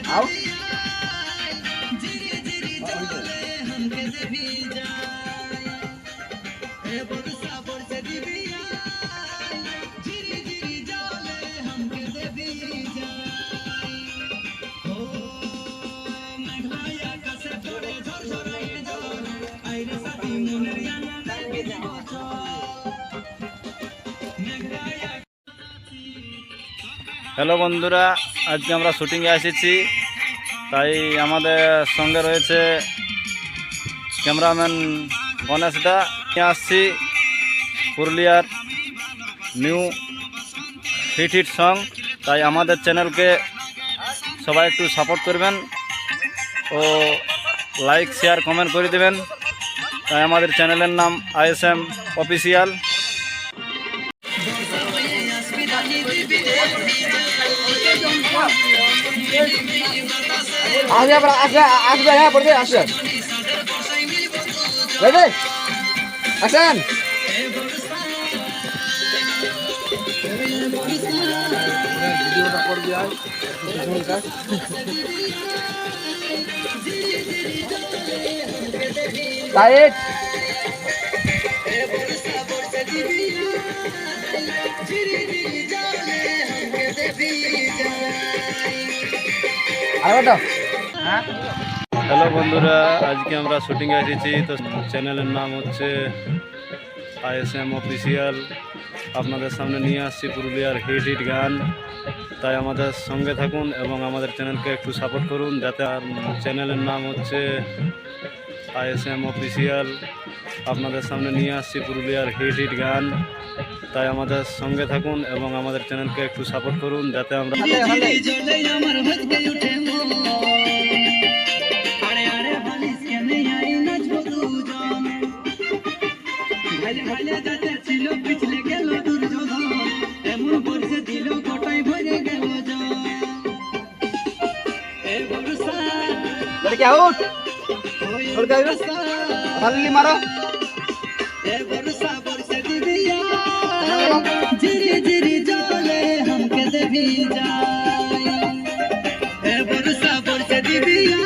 आओ হ্যালো বন্ধুরা, আজকে আমরা শুটিংয়ে এসেছি। তাই আমাদের সঙ্গে রয়েছে ক্যামেরাম্যান গণেশদা। নিয়ে আসছি পুরুলিয়ার নিউ হিট সং। তাই আমাদের চ্যানেলকে সবাই একটু সাপোর্ট করবেন ও লাইক শেয়ার কমেন্ট করে দেবেন। তাই আমাদের চ্যানেলের নাম ISM অফিসিয়াল। আসবে হ্যাঁ পড়বে আসবে রেডি অ্যাকশন ভিডিওটা করবি আর লাইট হ্যালো বন্ধুরা, আজকে আমরা শুটিংয়ে এসেছি। তো চ্যানেলের নাম হচ্ছে ISM অফিসিয়াল। আপনাদের সামনে নিয়ে আসছি পুরুলিয়ার হিট গান। তাই আমাদের সঙ্গে থাকুন এবং আমাদের চ্যানেলকে একটু সাপোর্ট করুন। যাতে আর চ্যানেলের নাম হচ্ছে ISM অফিসিয়াল। আপনাদের সামনে নিয়ে আসছি পুরুলিয়ার হিট গান। তাই আমাদের সঙ্গে থাকুন এবং আমাদের চ্যানেলকে একটু সাপোর্ট করুন, যাতে আমরা মারো धीरे धीरे जले हमके देवी जाए बरसा बरसा दिव्या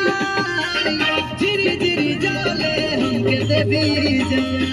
धीरे धीरे जले हमके देवी जाए।